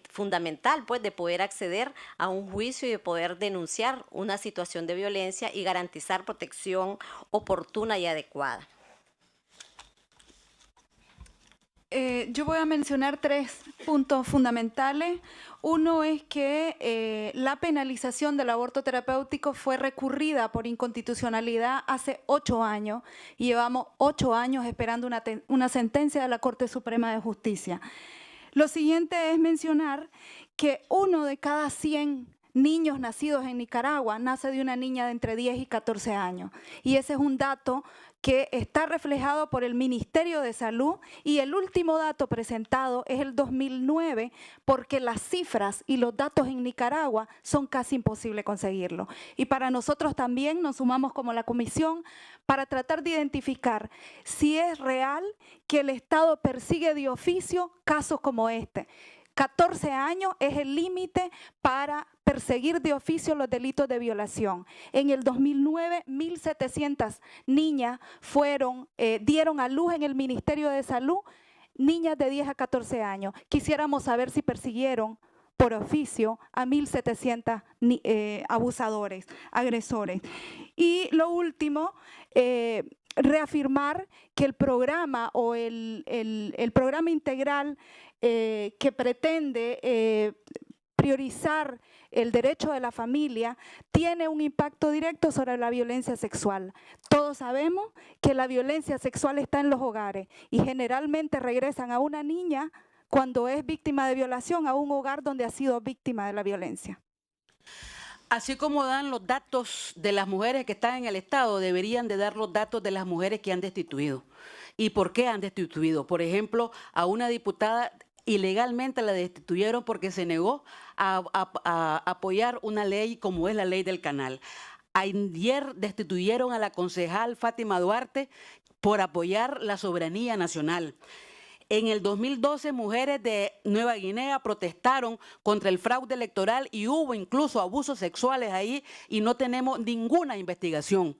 fundamental pues de poder acceder a un juicio y de poder denunciar una situación de violencia y garantizar protección oportuna y adecuada. Yo voy a mencionar 3 puntos fundamentales. Uno es que la penalización del aborto terapéutico fue recurrida por inconstitucionalidad hace 8 años y llevamos 8 años esperando una sentencia de la Corte Suprema de Justicia. Lo siguiente es mencionar que 1 de cada 100 niños nacidos en Nicaragua nace de una niña de entre 10 y 14 años. Y ese es un dato que está reflejado por el Ministerio de Salud, y el último dato presentado es el 2009, porque las cifras y los datos en Nicaragua son casi imposible conseguirlo. Y para nosotros también nos sumamos como la comisión para tratar de identificar si es real que el Estado persigue de oficio casos como este. 14 años es el límite para perseguir de oficio los delitos de violación. En el 2009, 1.700 niñas dieron a luz en el Ministerio de Salud, niñas de 10 a 14 años. Quisiéramos saber si persiguieron por oficio a 1.700 abusadores, agresores. Y lo último, reafirmar que el programa o el programa integral que pretende priorizar el derecho de la familia tiene un impacto directo sobre la violencia sexual. Todos sabemos que la violencia sexual está en los hogares y generalmente regresan a una niña cuando es víctima de violación a un hogar donde ha sido víctima de la violencia. Así como dan los datos de las mujeres que están en el Estado, deberían de dar los datos de las mujeres que han destituido. ¿Y por qué han destituido? Por ejemplo, a una diputada ilegalmente la destituyeron porque se negó a apoyar una ley como es la ley del canal. Ayer destituyeron a la concejal Fátima Duarte por apoyar la soberanía nacional. En el 2012, mujeres de Nueva Guinea protestaron contra el fraude electoral y hubo incluso abusos sexuales ahí y no tenemos ninguna investigación.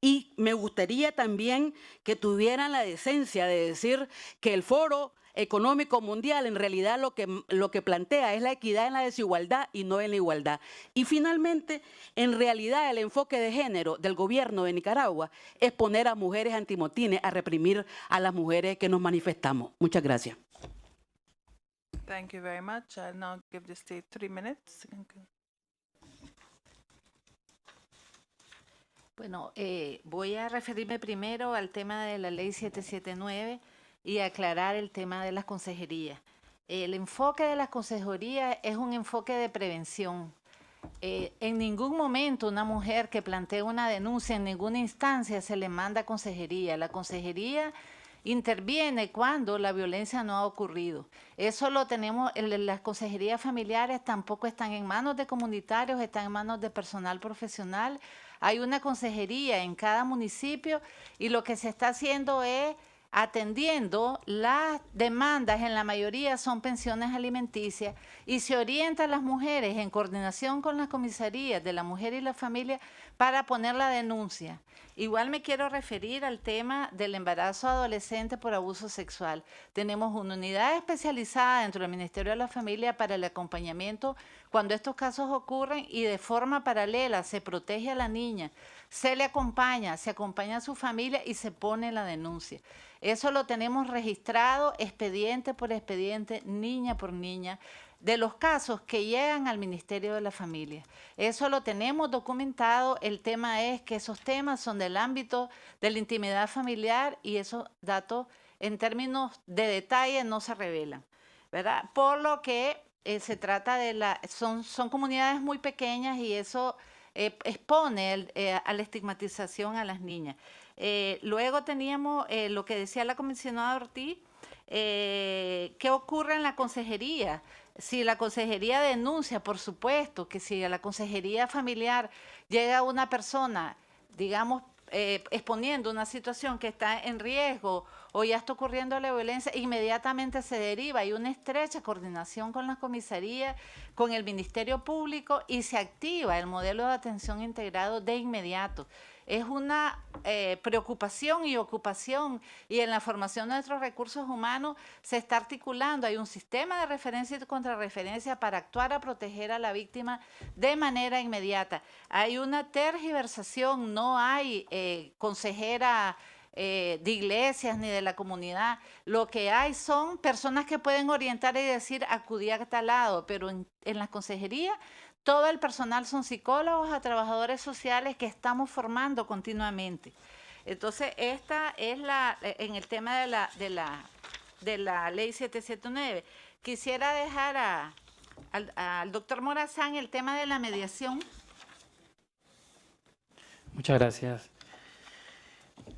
Y me gustaría también que tuvieran la decencia de decir que el Foro Económico Mundial en realidad lo que plantea es la equidad en la desigualdad y no en la igualdad. Y finalmente, en realidad el enfoque de género del gobierno de Nicaragua es poner a mujeres antimotines a reprimir a las mujeres que nos manifestamos. Muchas gracias. Thank you very much. I'll now give the state 3 minutes. Bueno, voy a referirme primero al tema de la ley 779 y aclarar el tema de las consejerías. El enfoque de las consejerías es un enfoque de prevención. En ningún momento una mujer que plantea una denuncia en ninguna instancia se le manda a consejería. La consejería interviene cuando la violencia no ha ocurrido. Eso lo tenemos, las consejerías familiares tampoco están en manos de comunitarios, están en manos de personal profesional. Hay una consejería en cada municipio y lo que se está haciendo es atendiendo las demandas, en la mayoría son pensiones alimenticias, y se orienta a las mujeres en coordinación con las comisarías de la mujer y la familia para poner la denuncia. Igual me quiero referir al tema del embarazo adolescente por abuso sexual. Tenemos una unidad especializada dentro del Ministerio de la Familia para el acompañamiento cuando estos casos ocurren, y de forma paralela se protege a la niña, se le acompaña, se acompaña a su familia y se pone la denuncia. Eso lo tenemos registrado expediente por expediente, niña por niña, de los casos que llegan al Ministerio de la Familia. Eso lo tenemos documentado. El tema es que esos temas son del ámbito de la intimidad familiar y esos datos en términos de detalle no se revelan, ¿verdad? Por lo que se trata de son comunidades muy pequeñas y eso expone a la estigmatización a las niñas. Luego teníamos lo que decía la comisionada Ortiz, ¿qué ocurre en la consejería? Si la consejería denuncia, por supuesto, que si a la consejería familiar llega una persona, digamos, exponiendo una situación que está en riesgo o ya está ocurriendo la violencia, inmediatamente se deriva. Hay una estrecha coordinación con la comisaría, con el Ministerio Público, y se activa el modelo de atención integrado de inmediato. Es una preocupación y ocupación, y en la formación de nuestros recursos humanos se está articulando. Hay un sistema de referencia y contrarreferencia para actuar a proteger a la víctima de manera inmediata. Hay una tergiversación, no hay consejera de iglesias ni de la comunidad. Lo que hay son personas que pueden orientar y decir acudí a tal lado, pero en la consejería todo el personal son psicólogos, a trabajadores sociales que estamos formando continuamente. Entonces, esta es en el tema de la ley 779. Quisiera dejar al doctor Morazán el tema de la mediación. Muchas gracias.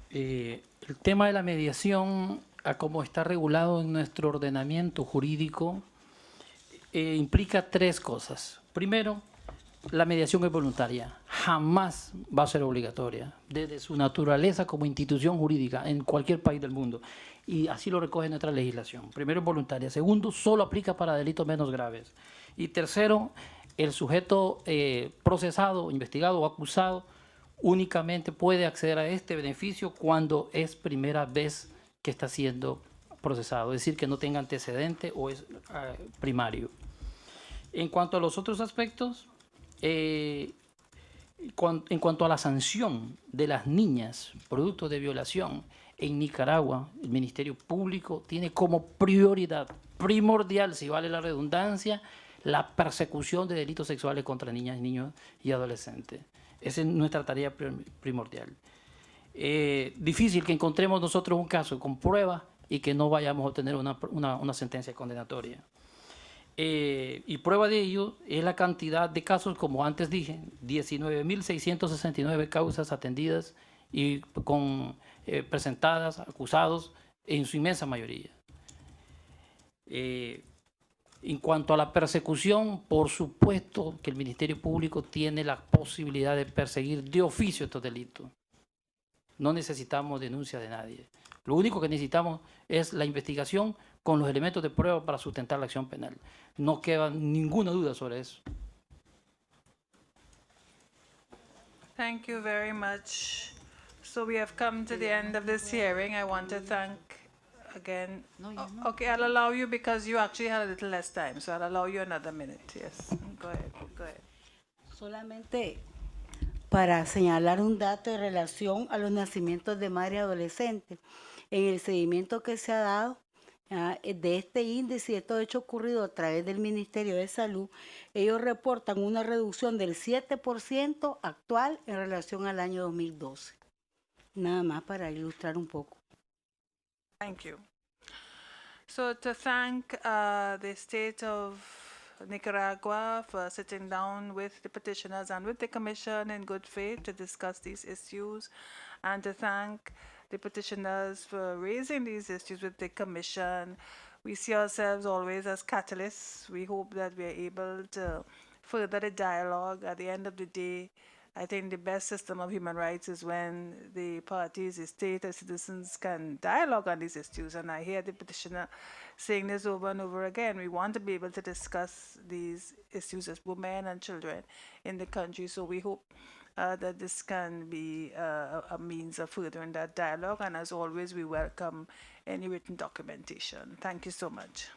El tema de la mediación, a como está regulado en nuestro ordenamiento jurídico, implica tres cosas. Primero, la mediación es voluntaria, jamás va a ser obligatoria, desde su naturaleza como institución jurídica en cualquier país del mundo. Y así lo recoge nuestra legislación. Primero, es voluntaria. Segundo, solo aplica para delitos menos graves. Y tercero, el sujeto procesado, investigado o acusado únicamente puede acceder a este beneficio cuando es primera vez que está siendo procesado, es decir, que no tenga antecedente o es primario. En cuanto a los otros aspectos, en cuanto a la sanción de las niñas producto de violación, en Nicaragua el Ministerio Público tiene como prioridad primordial, si vale la redundancia, la persecución de delitos sexuales contra niñas, niños y adolescentes. Esa es nuestra tarea primordial. Difícil que encontremos nosotros un caso con prueba y que no vayamos a obtener una sentencia condenatoria. Y prueba de ello es la cantidad de casos, como antes dije, 19.669 causas atendidas y presentadas, acusados, en su inmensa mayoría. En cuanto a la persecución, por supuesto que el Ministerio Público tiene la posibilidad de perseguir de oficio estos delitos. No necesitamos denuncia de nadie. Lo único que necesitamos es la investigación con los elementos de prueba para sustentar la acción penal. No queda ninguna duda sobre eso. Thank you very much. So we have come to the end of this hearing. I want to thank again. Okay, I'll allow you because you actually had a little less time, so I'll allow you another minute. Yes, go ahead. Go ahead. Solamente para señalar un dato en relación a los nacimientos de madre adolescente. En el seguimiento que se ha dado de este índice y estos hechos ocurridos a través del Ministerio de Salud, ellos reportan una reducción del 7% actual en relación al año 2012. Nada más para ilustrar un poco. Thank you. So to thank the state of Nicaragua for sitting down with the petitioners and with the commission in good faith to discuss these issues, and to thank the petitioners for raising these issues with the commission. We see ourselves always as catalysts. We hope that we are able to further the dialogue. At the end of the day, I think the best system of human rights is when the parties, the state, and citizens can dialogue on these issues. And I hear the petitioner saying this over and over again. We want to be able to discuss these issues as women and children in the country. So we hope that this can be a means of furthering that dialogue. And as always, we welcome any written documentation. Thank you so much.